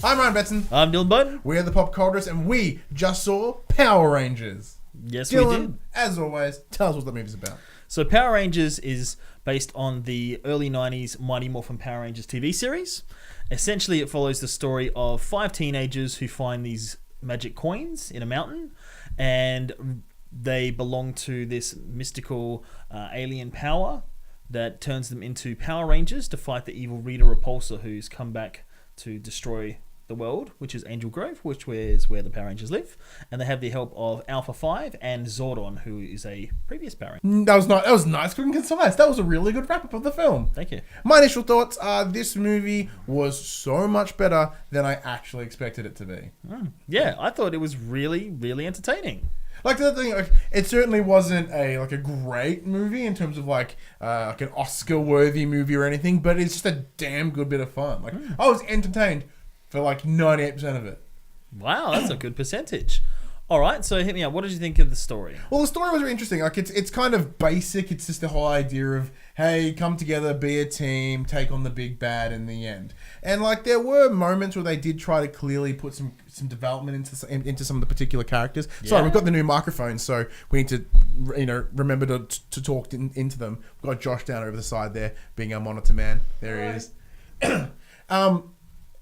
I'm Ryan Betson. I'm Dylan Bowden. We're the PopCulturists, and we just saw Power Rangers. Yes, Dylan, we did. as always, tell us what the movie's about. So Power Rangers is based on the early 90s Mighty Morphin Power Rangers TV series. Essentially, it follows the story of 5 teenagers who find these magic coins in a mountain, and they belong to this mystical alien power that turns them into Power Rangers to fight the evil Rita Repulsa, who's come back to destroy the world, which is Angel Grove, which is where the Power Rangers live. And they have the help of Alpha 5 and Zordon, who is a previous Power Ranger. That was nice, quick and concise. That was a really good wrap-up of the film. Thank you. My initial thoughts are this movie was so much better than I actually expected it to be. Yeah, I thought it was really, really entertaining. Like the thing, like, it certainly wasn't a great movie in terms of like an Oscar-worthy movie or anything, but it's just a damn good bit of fun. Like I was entertained for like 98% of it. Wow, that's a good percentage. All right, so hit me up. What did you think of the story? Well, the story was really interesting. Like it's kind of basic. It's just the whole idea of, hey, come together, be a team, take on the big bad in the end. And like there were moments where they did try to clearly put some development into some of the particular characters. Yeah. Sorry, we've got the new microphones, so we need to remember to talk into them. We've got Josh down over the side there, being our monitor man. There he is.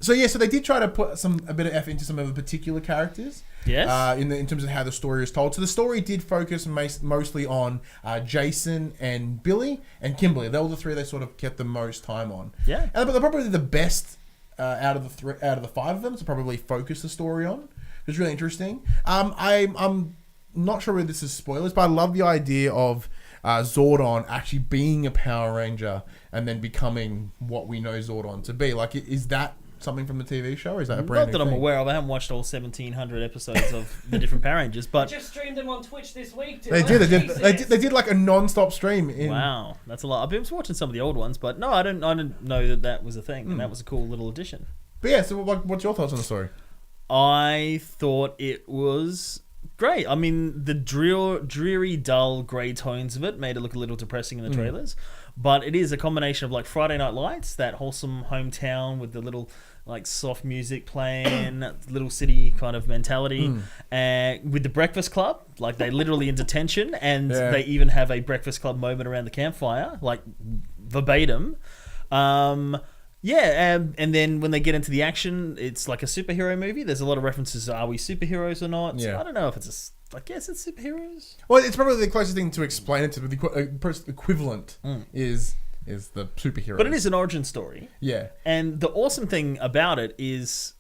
So they did try to put a bit of effort into some of the particular characters. Yes. In terms of how the story is told. So the story did focus mostly on Jason and Billy and Kimberly. They were the three they sort of kept the most time on. Yeah. But they're probably the best out of the 5 of them to probably focus the story on. It was really interesting. I'm not sure whether this is spoilers, but I love the idea of Zordon actually being a Power Ranger and then becoming what we know Zordon to be. Like, is that something from the TV show, or is that a brand new Not that I'm thing? aware of. I haven't watched all 1,700 episodes of the different Power Rangers, but just streamed them on Twitch this week. They did like a non-stop stream. Wow, that's a lot. I've been watching some of the old ones, but no, I didn't know that was a thing, and that was a cool little addition. But yeah, so what's your thoughts on the story? I thought it was great. I mean, the dreary, dull, grey tones of it made it look a little depressing in the trailers, but it is a combination of like Friday Night Lights, that wholesome hometown with the little like soft music playing, little city kind of mentality, and with the Breakfast Club, like they literally in detention, and they even have a Breakfast Club moment around the campfire, like verbatim. And then when they get into the action, it's like a superhero movie. There's a lot of references to, are we superheroes or not? Yeah. So I don't know if I guess it's superheroes. Well, it's probably the closest thing to explain it to. The equivalent is the superhero. But it is an origin story. Yeah. And the awesome thing about it is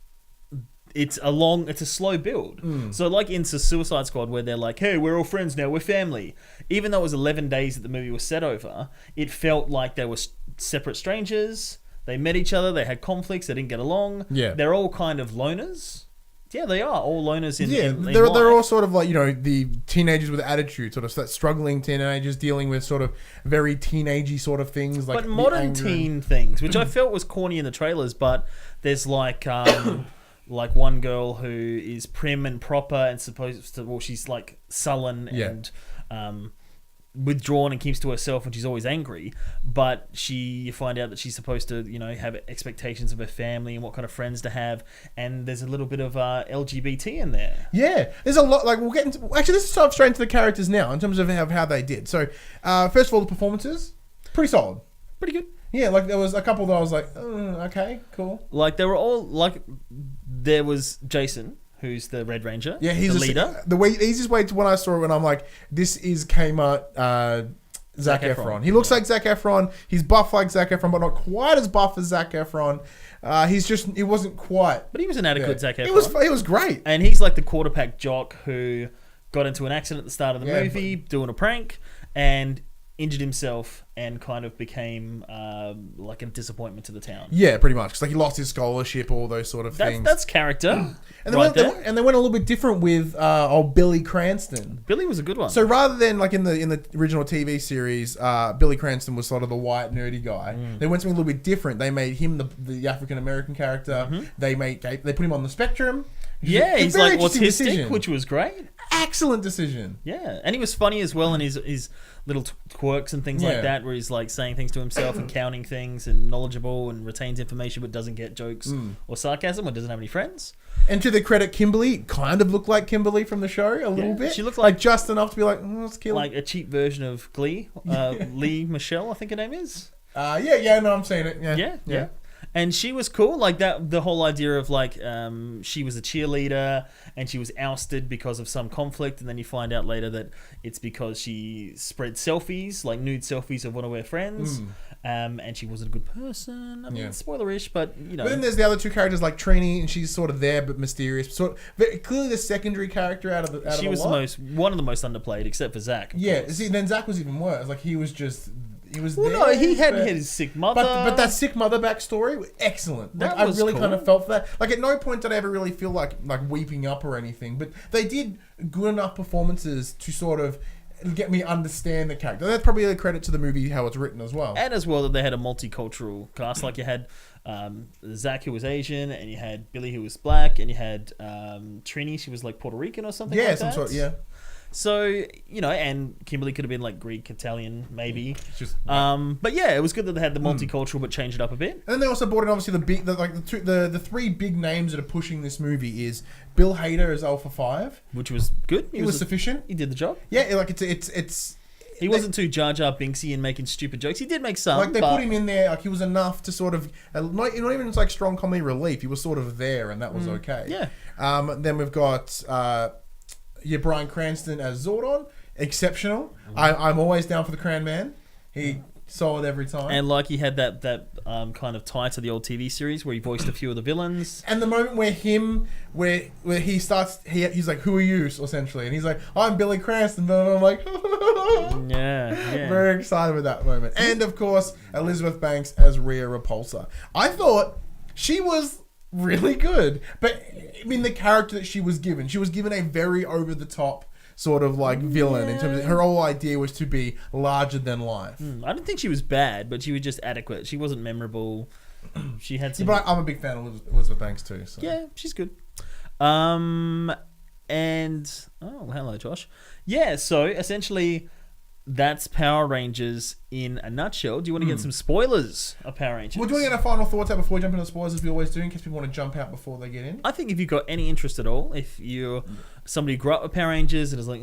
it's a slow build. So like in Suicide Squad, where they're like, hey, we're all friends now, we're family. Even though it was 11 days that the movie was set over, it felt like they were separate strangers. They met each other, they had conflicts, they didn't get along. Yeah. They're all kind of loners. Yeah, they are all loners in they're life. all sort of like, the teenagers with attitude, sort of struggling teenagers dealing with sort of very teenagey sort of things. Like but modern teen things, which I felt was corny in the trailers, but there's like like one girl who is prim and proper and supposed to, well, she's like sullen and withdrawn and keeps to herself, and she's always angry, but you find out that she's supposed to have expectations of her family and what kind of friends to have, and there's a little bit of LGBT in there. There's a lot. Like, we'll get into, actually, let's dive straight into the characters now in terms of how they did. So first of all, the performances, pretty solid, Pretty good. yeah. Like there was a couple that I was like, okay, cool. Like they were all like, there was Jason, who's the Red Ranger. Yeah, he's the leader. The easiest way to when I saw it, when I'm like, this is Kmart Zac Efron. He looks like Zac Efron. He's buff like Zac Efron, but not quite as buff as Zac Efron. He wasn't quite. But he was an adequate Zac Efron. He was great. And he's like the quarterback jock who got into an accident at the start of the movie, doing a prank, and injured himself and kind of became like a disappointment to the town. Yeah, pretty much. 'Cause like he lost his scholarship, all those sort of things. That's character. And they went a little bit different with Billy Cranston. Billy was a good one. So rather than like in the original TV series, Billy Cranston was sort of the white nerdy guy. They went something a little bit different. They made him the African American character. They put him on the spectrum. Yeah, he's very like interesting autistic, decision. which was great. Excellent decision. Yeah, and he was funny as well in his little quirks and things Yeah. like that, where he's like saying things to himself and counting things and knowledgeable and retains information but doesn't get jokes or sarcasm or doesn't have any friends. And to the credit, Kimberly kind of looked like Kimberly from the show a little Yeah, bit. she looked like just enough to be like, let's kill Like a cheap version of Glee. Lee Michelle, I think her name is. Yeah, no, I'm saying it. Yeah. And she was cool, like that. The whole idea of like she was a cheerleader and she was ousted because of some conflict, and then you find out later that it's because she spread selfies, like nude selfies of one of her friends, and she wasn't a good person. I mean, spoilerish, but you know. But then there's the other two characters like Trini, and she's sort of there but mysterious. Sort of very clearly the secondary character out of the. She was one of the most underplayed, except for Zach. Yeah, see, then Zach was even worse. Like he was just. He was Well, there, no, he had but- his sick mother. But that sick mother backstory was excellent. Like, That was I really cool. kind of felt for that. Like at no point did I ever really feel like weeping up or anything. But they did good enough performances to sort of get me understand the character. That's probably a credit to the movie how it's written as well. And as well that they had a multicultural cast. Like you had Zach, who was Asian, and you had Billy, who was black, and you had Trini, she was like Puerto Rican or something like some that. sort. Yeah, So, you know, and Kimberly could have been like Greek, Italian, maybe. it's just. But yeah, it was good that they had the multicultural but changed it up a bit. And then they also brought in obviously the three big names that are pushing this movie is Bill Hader as Alpha 5. Which was good. He was sufficient. He did the job. Yeah, like it's. He wasn't too Jar Jar Binksy and making stupid jokes. He did make some. Like they but put him in there, like he was enough to sort of not even like strong comedy relief. He was sort of there, and that was okay. Yeah. Then we've got Bryan Cranston as Zordon, exceptional. I'm always down for the Cran Man. He solid every time. And like he had that kind of tie to the old TV series where he voiced a few of the villains. And the moment where he starts, he's like, "Who are you?" essentially, and he's like, "I'm Billy Cranston." And I'm like, Yeah. very excited with that moment. And of course, Elizabeth Banks as Rhea Repulsa. I thought she was really good, but I mean the character that she was given a very over the top sort of like villain in terms of her whole idea was to be larger than life. I don't think she was bad, but she was just adequate. She wasn't memorable. She had some... But I'm a big fan of Elizabeth Banks too. So. Yeah, she's good. And... Oh, hello, Josh. Yeah, so essentially... That's Power Rangers in a nutshell. Do you want to get some spoilers of Power Rangers? Well, do you want to get our final thoughts out before we jump into the spoilers as we always do in case people want to jump out before they get in? I think if you've got any interest at all, if you're somebody who grew up with Power Rangers and is like,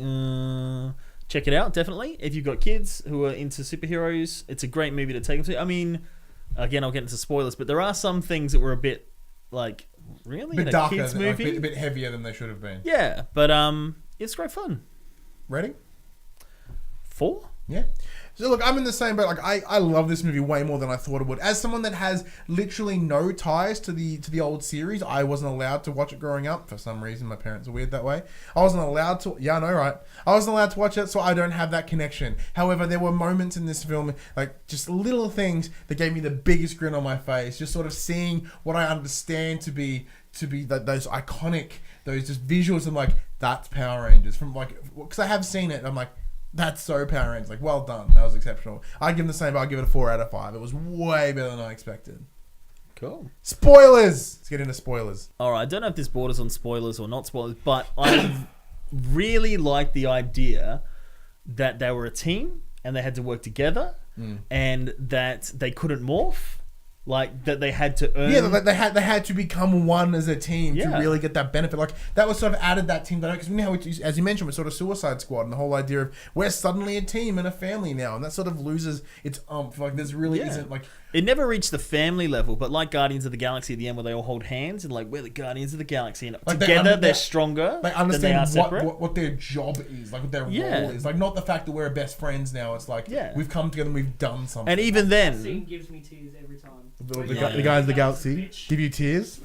check it out, definitely. If you've got kids who are into superheroes, it's a great movie to take them to. I mean, again, I'll get into spoilers, but there are some things that were a bit like, really? A bit in a darker, kids movie? like, a bit heavier than they should have been. Yeah, but it's great fun. Ready? 4? Yeah. So look, I'm in the same boat. Like I love this movie way more than I thought it would. As someone that has literally no ties to the old series, I wasn't allowed to watch it growing up for some reason. My parents are weird that way. I wasn't allowed to. Yeah, I know, right? I wasn't allowed to watch it, so I don't have that connection. However, there were moments in this film, like just little things that gave me the biggest grin on my face. Just sort of seeing what I understand to be those iconic, those just visuals. I'm like, that's Power Rangers from like because I have seen it. I'm like. That's so Power Rangers. Like, well done. That was exceptional. I'd give them the same, but I'd give it a 4 out of 5. It was way better than I expected. Cool. Spoilers! Let's get into spoilers. Alright, I don't know if this borders on spoilers or not spoilers, but I really like the idea that they were a team and they had to work together and that they couldn't morph. Like, that they had to earn... Yeah, like they had to become one as a team to Yeah. really get that benefit. Like, that was sort of added that team. Because you know how, as you mentioned, we're sort of Suicide Squad and the whole idea of we're suddenly a team and a family now. And that sort of loses its umph. Like, there's really isn't, like... It never reached the family level, but like Guardians of the Galaxy at the end where they all hold hands and like, we're the Guardians of the Galaxy. And Like together they're stronger They than they understand are separate. what their job is, like what their Yeah. role is. Like, not the fact that we're best friends now. It's like, Yeah. we've come together and we've done something. And even That then... scene gives me tears every time. The Yeah. guys of the Galaxy give you tears.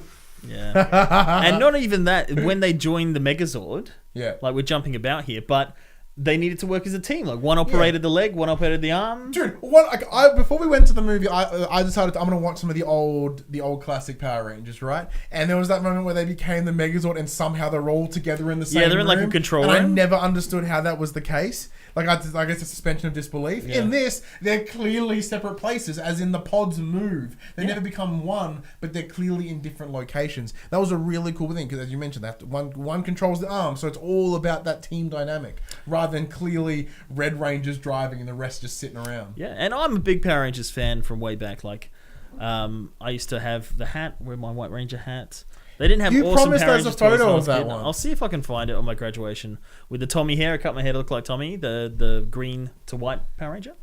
Yeah. And not even that, when they joined the Megazord, Yeah. like we're jumping about here, but they needed to work as a team. Like one operated the leg, one operated the arm. Dude, before we went to the movie, I decided I'm gonna watch some of the old classic Power Rangers, right? And there was that moment where they became the Megazord, and somehow they're all together in the same room. Yeah, they're in like a control and I room. never understood how that was the case. like I guess a suspension of disbelief. Yeah. In this, they're clearly separate places, as in the pods move. They never become one, but they're clearly in different locations. That was a really cool thing because, as you mentioned, that one controls the arm, so it's all about that team dynamic rather than clearly Red Ranger's driving and the rest just sitting around. Yeah, and I'm a big Power Rangers fan from way back. Like, I used to have the hat, wear my White Ranger hat. They didn't have You awesome promised Power us a Rangers toys when photo I of was a that kid. one. I'll see if I can find it on my graduation with the Tommy hair. I cut my hair to look like Tommy, the green to white Power Ranger.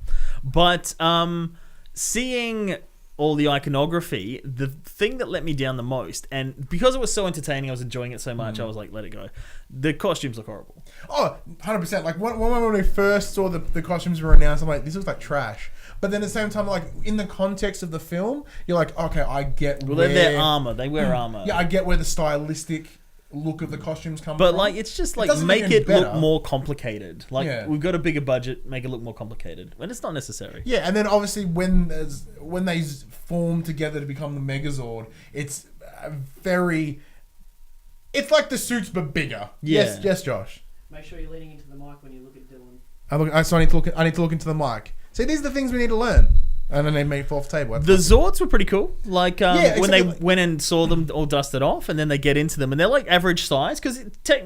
But seeing all the iconography, the thing that let me down the most, and because it was so entertaining, I was enjoying it so much, I was like, let it go. The costumes look horrible. Oh, 100%. Like, when we first saw the costumes were announced, I'm like, this looks like trash. But then at the same time, like, in the context of the film, you're like, okay, I get Well, where... they're their armor. They wear armor. Yeah, I get where the stylistic look of the costumes come But from. like, it's just It like doesn't make make it any look better. more complicated. Like, Yeah. we've got a bigger budget, make it look more complicated, when it's not necessary. Yeah, and then obviously when they form together to become the Megazord, it's very... It's like the suits, but bigger. Yeah. Yes, Josh. Make sure you're leaning into the mic when you look at Dylan. I need to look into the mic. See, these are the things we need to learn. And then they made fall off the table. The Zords were pretty cool. Like, when they exactly. went and saw them all dusted off, and then they get into them, and they're like average size, because,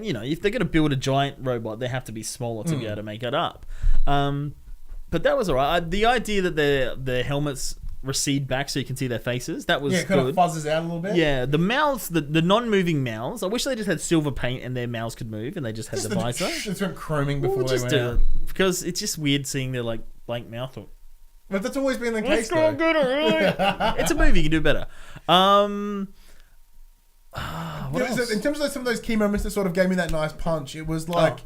you know, if they're going to build a giant robot, they have to be smaller to be able to make it up. But that was alright. The idea that their helmets recede back so you can see their faces, that was Yeah, it kind good. of fuzzes out a little bit. Yeah, the mouths, the non-moving mouths. I wish they just had silver paint and their mouths could move, and they just had the visor. Just went chroming before We'll they just went do out. it, because it's just weird seeing their like blank mouth. But that's always been the case, It's not though. good, really. It's a movie. You can do better. What else? In terms of some of those key moments that sort of gave me that nice punch, it was like,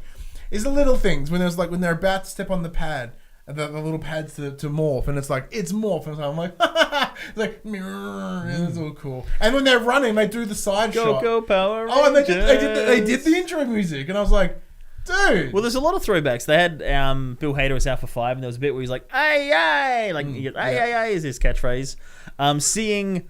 it's the little things when there's like when they're about to step on the pad, the little pads to morph, and it's like it's morph, and so I'm like, it's like, and it's all cool. And when they're running, they do the side shot. Go Power Rangers. Oh, and they did the intro music, and I was like, dude. Well, there's a lot of throwbacks. They had Bill Hader as Alpha 5, and there was a bit where he's like, "Ay, ay!" Like, he goes, "Ay, ay, ay!" is his catchphrase. Seeing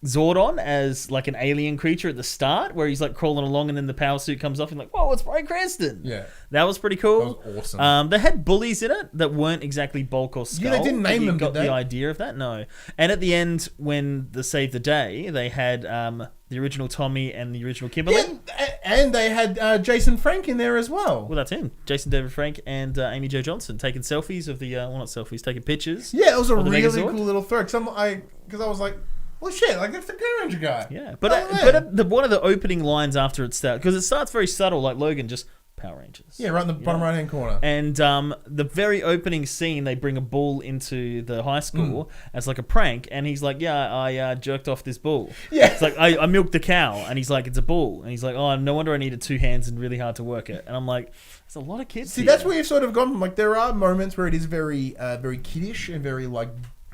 Zordon as like an alien creature at the start, where he's like crawling along, and then the power suit comes off, and like, "Whoa, it's Bryan Cranston!" Yeah. That was pretty cool. That was awesome. They had bullies in it that weren't exactly Bulk or Skull. Yeah, they didn't but name you them, got did they? the idea of that? No. And at the end, when they saved the day, they had the original Tommy and the original Kimberly. Yeah, and they had Jason Frank in there as well. Well, that's him. Jason David Frank and Amy Jo Johnson taking selfies of the... well, not selfies, taking pictures. Yeah, it was a of the really Megazord. cool little throw. Because I was like, well, shit, like that's the Green Ranger guy. Yeah, Oh, one of the opening lines after it starts... Because it starts very subtle, like Logan, just Power Rangers. Yeah, right in the bottom right-hand corner. And the very opening scene, they bring a bull into the high school as like a prank, and he's like, "Yeah, I jerked off this bull." Yeah. It's like, I milked the cow, and he's like, "It's a bull," and he's like, "Oh, no wonder I needed two hands and really hard to work it." And I'm like, there's a lot of kids. See, here. that's where you've sort of gone from. Like, there are moments where it is very, very kiddish and very like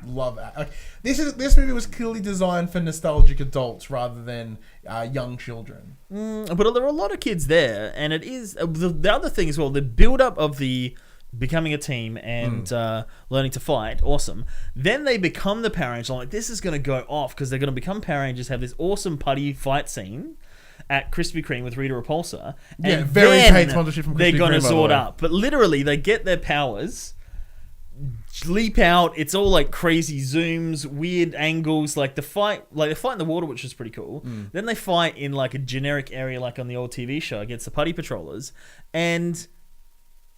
love. Like this movie was clearly designed for nostalgic adults rather than young children. But there are a lot of kids there, and it is the other thing as well. The build up of the becoming a team and learning to fight, awesome. Then they become the Power Rangers. I'm like, this is going to go off because they're going to become Power Rangers. Have this awesome putty fight scene at Krispy Kreme with Rita Repulsa. Yeah, And very then paid sponsorship from they're Krispy going to Kreme, by the Zord way. up. But literally, they get their powers, leap out. It's all like crazy zooms, weird angles. Like they fight in the water, which is pretty cool. Then they fight in like a generic area, like on the old TV show, against the putty patrollers, and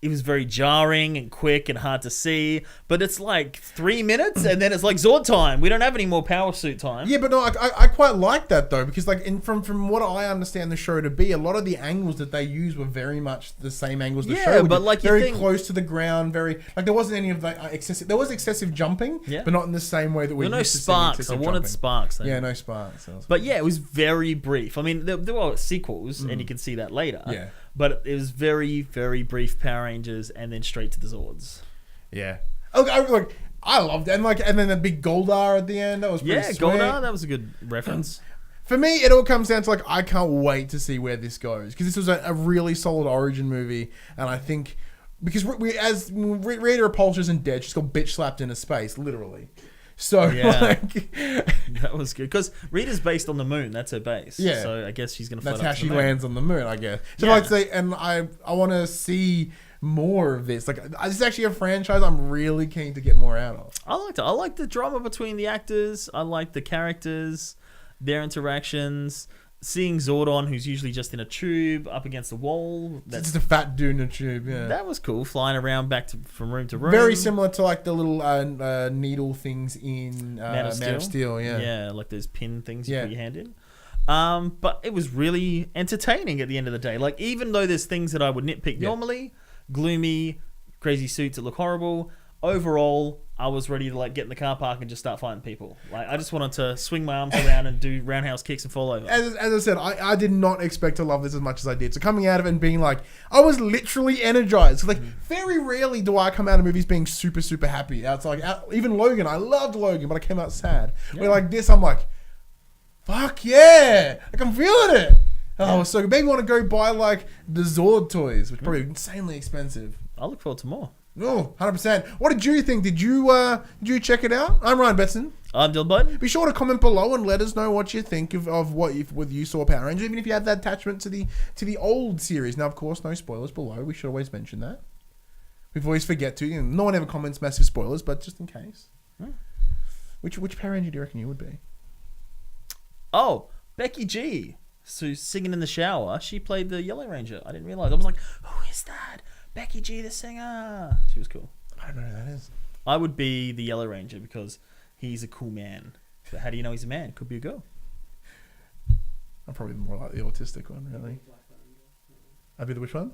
it was very jarring and quick and hard to see. But it's like 3 minutes, and then it's like Zord time. We don't have any more power suit time. Yeah, but no, I quite like that though, because like from what I understand the show to be, a lot of the angles that they used were very much the same angles the Yeah, show would but do. like you very think- close to the ground, very like there wasn't any of that excessive. There was excessive jumping, Yeah. but not in the same way that we There were no used to see sparks. I excessive wanted jumping. sparks. Yeah, no sparks. That was But cool. yeah, it was very brief. I mean, there were sequels, and you can see that later. Yeah. But it was very, very brief Power Rangers, and then straight to the Zords. Yeah. I loved it. And then the big Goldar at the end. That was pretty Yeah, sweet. Goldar, that was a good reference. For me, it all comes down to like I can't wait to see where this goes, because this was a really solid origin movie, and I think because Rita Repulsa isn't dead, she's got bitch slapped into space, literally. So Yeah. like, That was good. Because Rita's based on the moon. That's her base. Yeah. So I guess she's going to float that's up how to she the moon. lands on the moon, I guess. So Yeah. like say, and I want to see more of this. Like, this is actually a franchise I'm really keen to get more out of. I liked it. I like the drama between the actors. I like the characters, their interactions. Seeing Zordon, who's usually just in a tube up against a wall. It's just a fat dude in a tube, yeah. That was cool, flying around from room to room. Very similar to like the little needle things in Man of Steel, yeah. Yeah, like those pin things you put your hand in. But it was really entertaining at the end of the day. Like, even though there's things that I would nitpick normally, gloomy, crazy suits that look horrible, overall, I was ready to like get in the car park and just start fighting people. Like, I just wanted to swing my arms around and do roundhouse kicks and fall over. As I said, I did not expect to love this as much as I did. So coming out of it and being like, I was literally energized. Like, very rarely do I come out of movies being super, super happy. Even Logan, I loved Logan, but I came out sad. Where like this, I'm like, fuck yeah! Like, I'm feeling it. Oh, so maybe want to go buy like the Zord toys, which are probably insanely expensive. I look forward to more. Oh, 100%. What did you think? Did you check it out? I'm Ryan Betson. I'm Dylan Button. Be sure to comment below and let us know what you think of what you saw Power Rangers, even if you had that attachment to the old series. Now, of course, no spoilers below. We should always mention that. We always forget to. You know, no one ever comments massive spoilers, but just in case. Which Power Ranger do you reckon you would be? Oh, Becky G. So singing in the shower, she played the Yellow Ranger. I didn't realize. I was like, who is that? Becky G, the singer. She was cool. I don't know who that is. I would be the Yellow Ranger because he's a cool man. But how do you know he's a man? Could be a girl. I'm probably more like the autistic one, really. I'd be the which one?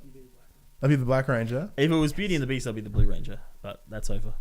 I'd be the Black Ranger. If it was Beauty and the Beast, I'd be the Blue Ranger. But that's over.